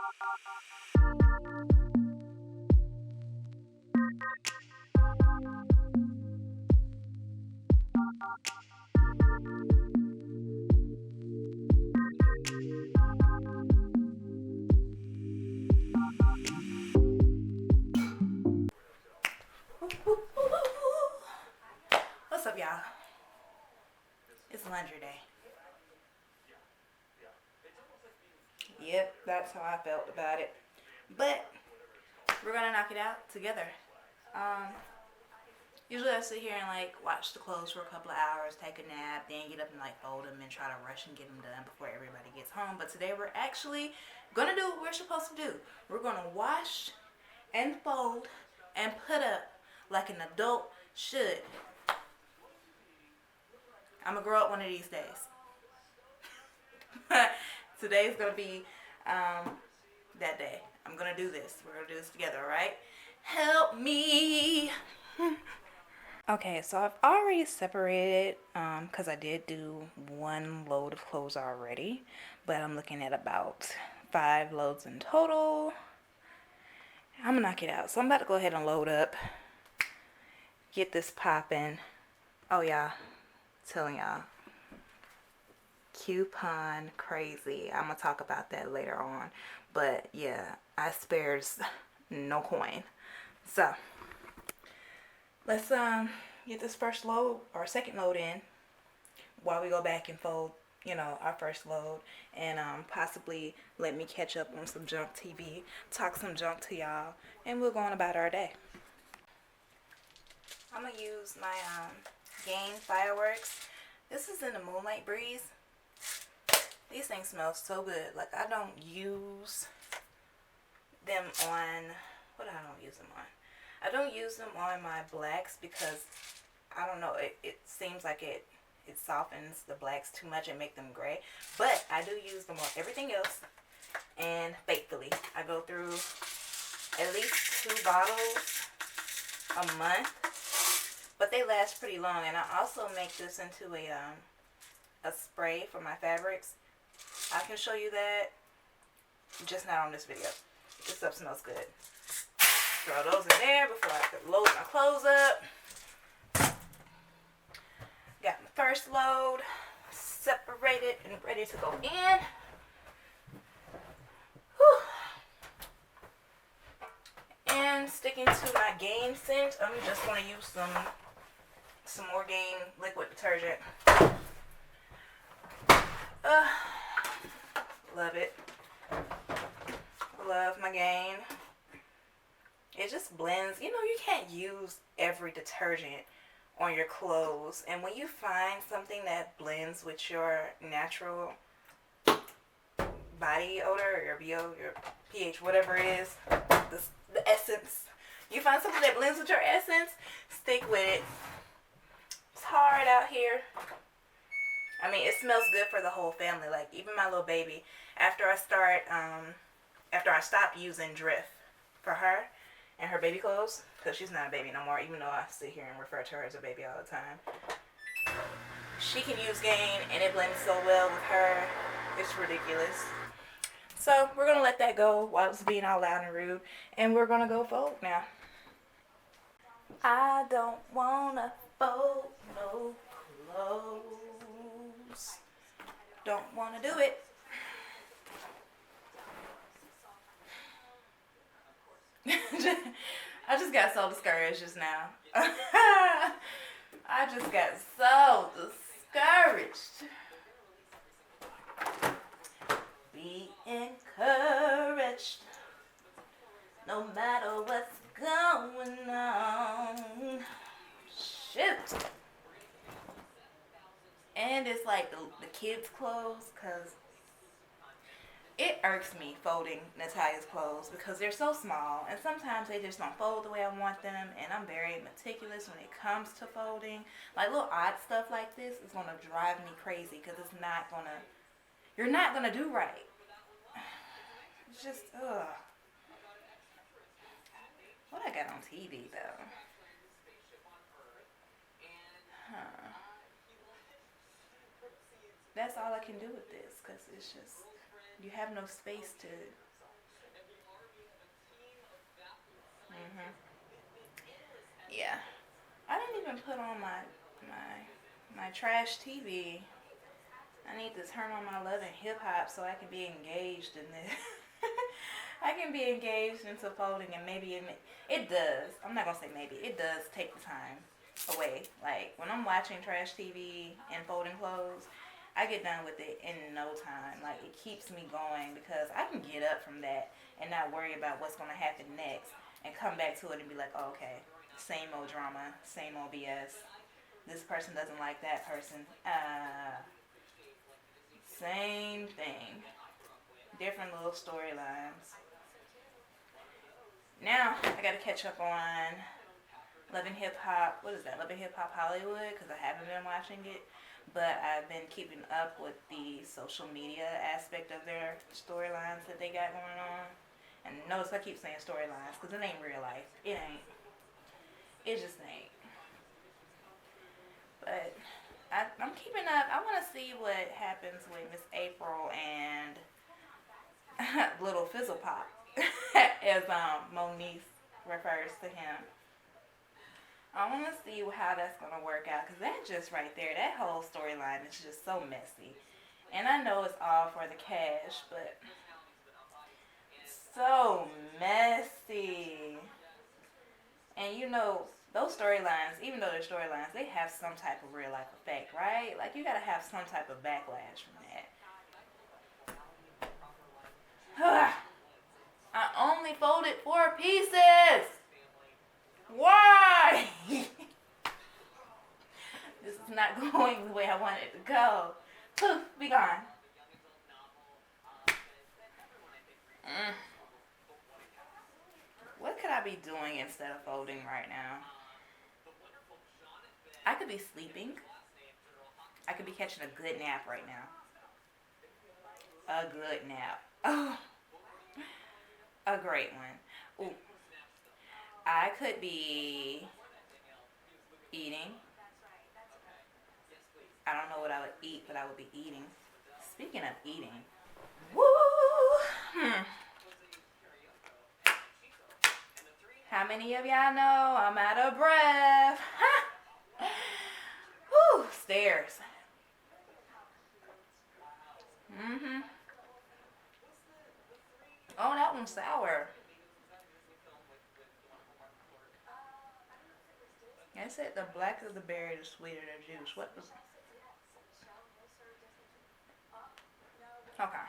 What's up, y'all? It's laundry day. Yep, that's how I felt about it. But we're gonna knock it out together. Usually I sit here and like watch the clothes for a couple of hours, take a nap, then get up and like fold them and try to rush and get them done before everybody gets home. But today we're actually gonna do what we're supposed to do. We're gonna wash and fold and put up like an adult should. I'm gonna grow up one of these days. Today's gonna be that day. I'm gonna do this. We're gonna do this together, alright? Help me. Okay, so I've already separated because I did do one load of clothes already, but I'm looking at about 5 loads in total. I'm gonna knock it out. So I'm about to go ahead and load up, get this popping. Oh yeah, telling y'all, coupon crazy. I'm gonna talk about that later on, but yeah, I spares no coin. So let's get this first load or second load in while we go back and fold, you know, our first load, and possibly let me catch up on some junk TV, talk some junk to y'all, and we'll go on about our day. I'm gonna use my Gain fireworks. This is in the Moonlight Breeze. These things smell so good. Like, I don't use them on, what I don't use them on? I don't use them on my blacks because, I don't know, it seems like it softens the blacks too much and make them gray. But I do use them on everything else. And faithfully, I go through at least 2 bottles a month. But they last pretty long. And I also make this into a spray for my fabrics. I can show you that, just not on this video. This stuff smells good. Throw those in there before I load my clothes up. Got my first load separated and ready to go in. Whew. And sticking to my Gain scent, I'm just going to use some more Gain liquid detergent. Love it. Love my Gain. It just blends. You know, you can't use every detergent on your clothes. And when you find something that blends with your natural body odor, or your BO, your pH, whatever it is, the essence. You find something that blends with your essence, stick with it. It's hard out here. I mean, it smells good for the whole family. Like, even my little baby, after I stop using Drift for her and her baby clothes, because she's not a baby no more, even though I sit here and refer to her as a baby all the time. She can use Gain, and it blends so well with her. It's ridiculous. So we're going to let that go while it's being all loud and rude, and we're going to go fold now. I don't want to fold no clothes. Don't want to do it. I just got so discouraged just now. I just got so discouraged. Be encouraged no matter what's going on. Shoot. And it's like the kids' clothes, because it irks me folding Natalia's clothes because they're so small, and sometimes they just don't fold the way I want them, and I'm very meticulous when it comes to folding. Like, little odd stuff like this is going to drive me crazy because it's not going to, you're not going to do right. It's just, ugh. What I got on TV, though? Huh. That's all I can do with this, because it's just, you have no space to Mhm. Yeah. I didn't even put on my trash TV. I need to turn on my love and hip hop so I can be engaged in this. I can be engaged into folding, and maybe it does. I'm not gonna say maybe. It does take the time away. Like when I'm watching trash TV and folding clothes, I get done with it in no time. Like it keeps me going because I can get up from that and not worry about what's gonna happen next, and come back to it and be like, oh, okay, same old drama, same old BS. This person doesn't like that person. Same thing. Different little storylines. Now I gotta catch up on Love and Hip Hop. What is that? Love and Hip Hop Hollywood, because I haven't been watching it, but I've been keeping up with the social media aspect of their storylines that they got going on. And notice I keep saying storylines because it ain't real life. It ain't. It just ain't. But I'm keeping up. I want to see what happens with Miss April and Little Fizzle Pop, as Monique refers to him. I want to see how that's going to work out, because that just right there, that whole storyline is just so messy. And I know it's all for the cash, but so messy. And you know, those storylines, even though they're storylines, they have some type of real life effect, right? Like you gotta have some type of backlash from that. I only folded 4 pieces. Why? This is not going the way I want it to go. Poof, be gone. Mm. What could I be doing instead of folding right now? I could be sleeping. I could be catching a good nap right now. A good nap. Oh, a great one. Ooh, I could be eating. I don't know what I would eat, but I would be eating. Speaking of eating, woo! Hmm. How many of y'all know I'm out of breath? Woo! Stairs. Mm-hmm. Oh, that one's sour. I said the blacker the berry, the sweeter the juice. What was? Okay.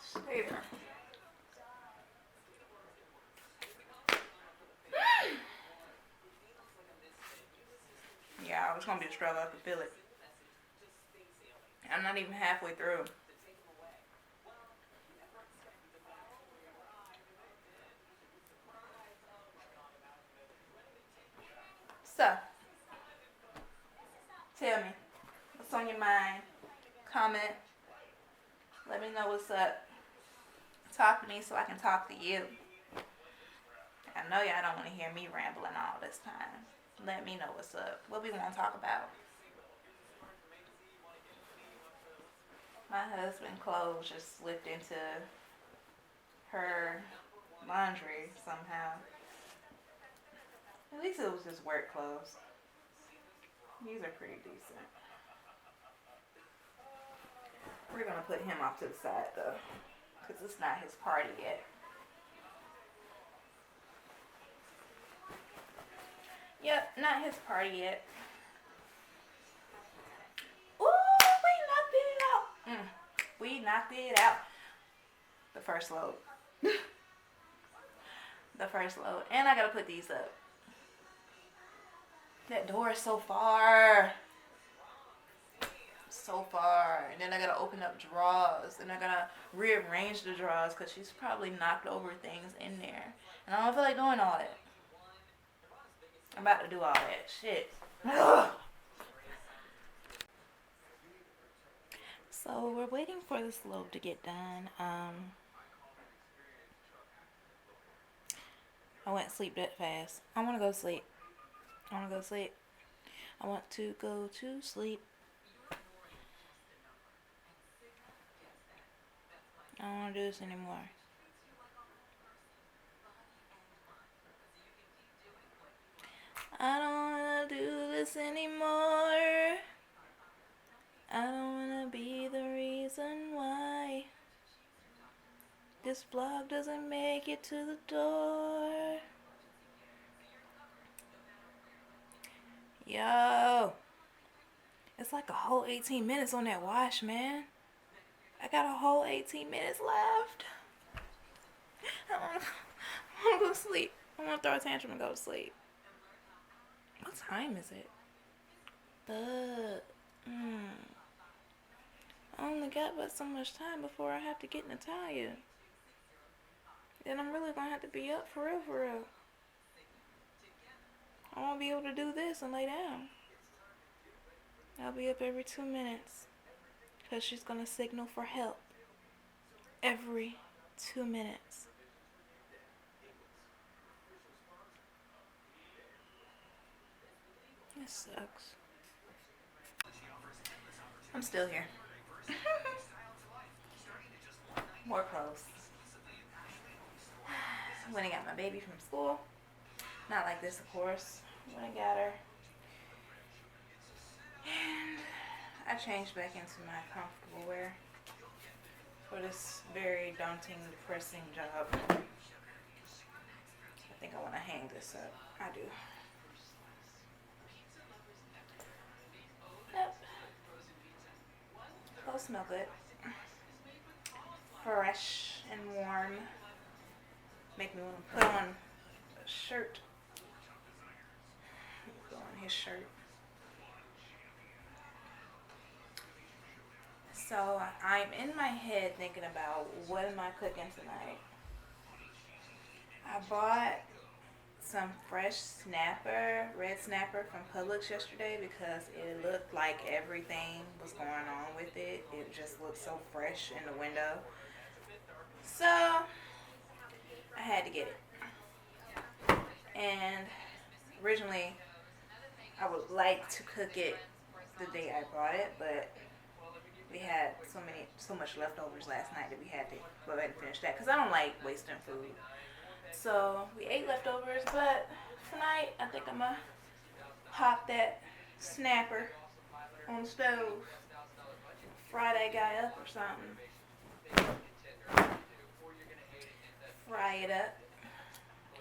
Stay there. Yeah, it's gonna be a struggle. I can feel it. I'm not even halfway through. So, tell me, what's on your mind? Comment. Let me know what's up. Talk to me so I can talk to you. I know y'all don't want to hear me rambling all this time. Let me know what's up. What we want to talk about. My husband's clothes just slipped into her laundry somehow. At least it was just work clothes. These are pretty decent. We're going to put him off to the side though, because it's not his party yet. Yep, not his party yet. Ooh, we knocked it out. We knocked it out. The first load. The first load. And I got to put these up. That door is so far. So far. And then I gotta open up drawers. And I gotta rearrange the drawers because she's probably knocked over things in there. And I don't feel like doing all that. I'm about to do all that shit. Ugh. So we're waiting for this load to get done. I went to sleep that fast. I want to go to sleep. I want to go to sleep. I want to go to sleep. I don't want to do this anymore. I don't want to do this anymore. I don't want to be the reason why this vlog doesn't make it to the door. Yo. It's like a whole 18 minutes on that wash, man. I got a whole 18 minutes left. I want to go to sleep. I want to throw a tantrum and go to sleep. What time is it? I only got but so much time before I have to get Natalia. Then I'm really going to have to be up for real, for real. I won't be able to do this and lay down. I'll be up every 2 minutes. Because she's going to signal for help. Every 2 minutes. This sucks. I'm still here. More clothes. Went and got my baby from school. Not like this, of course. Went and got her. And I changed back into my comfortable wear for this very daunting, depressing job. I think I want to hang this up. I do. Yep. Those smell good. Fresh and warm. Make me want to put on a shirt. Put on his shirt. So I'm in my head thinking about what am I cooking tonight. I bought some fresh snapper, red snapper from Publix yesterday because it looked like everything was going on with it. It just looked so fresh in the window. So I had to get it. And originally I would like to cook it the day I bought it, but we had so much leftovers last night that we had to go ahead and finish that because I don't like wasting food. So we ate leftovers, but tonight I think I'm gonna pop that snapper on the stove, fry that guy up or something. Fry it up.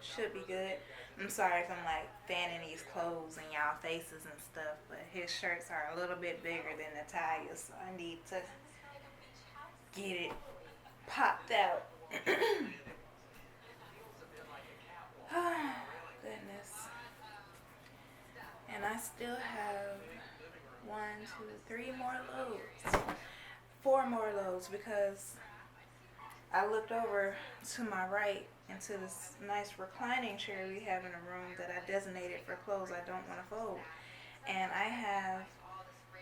Should be good. I'm sorry if I'm like fanning these clothes in y'all faces and stuff, but his shirts are a little bit bigger than Natalia's, so I need to get it popped out. Oh, goodness. And I still have 1, 2, 3 more loads. 4 more loads because I looked over to my right into this nice reclining chair we have in a room that I designated for clothes I don't want to fold. And I have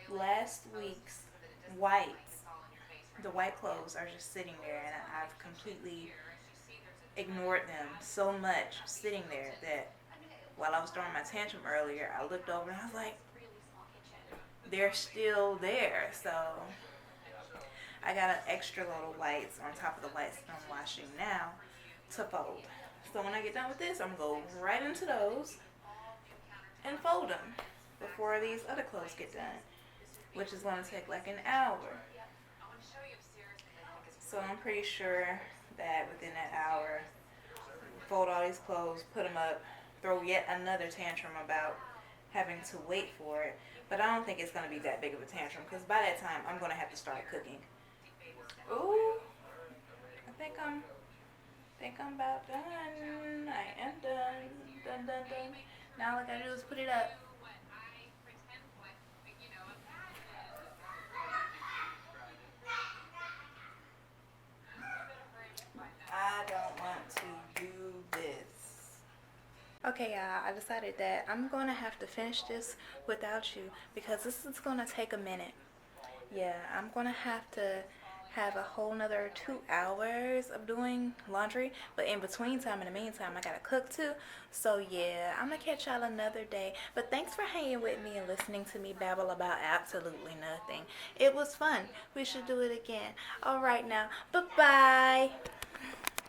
last week's whites. The white clothes are just sitting there, and I've completely ignored them so much sitting there that while I was throwing my tantrum earlier, I looked over and I was like, they're still there. So I got an extra load of whites on top of the whites that I'm washing now to fold. So when I get done with this, I'm going to go right into those and fold them before these other clothes get done, which is going to take like an hour. So I'm pretty sure that within that hour, fold all these clothes, put them up, throw yet another tantrum about having to wait for it. But I don't think it's going to be that big of a tantrum because by that time, I'm going to have to start cooking. Ooh, I think I'm about done. I am done. Done. Now all I gotta do is put it up. I don't want to do this. Okay, y'all, I decided that I'm gonna have to finish this without you because this is gonna take a minute. Yeah, I'm gonna have to have a whole nother 2 hours of doing laundry. But in between time, in the meantime, I gotta cook too. So yeah, I'm gonna catch y'all another day. But thanks for hanging with me and listening to me babble about absolutely nothing. It was fun. We should do it again. All right now, bye bye.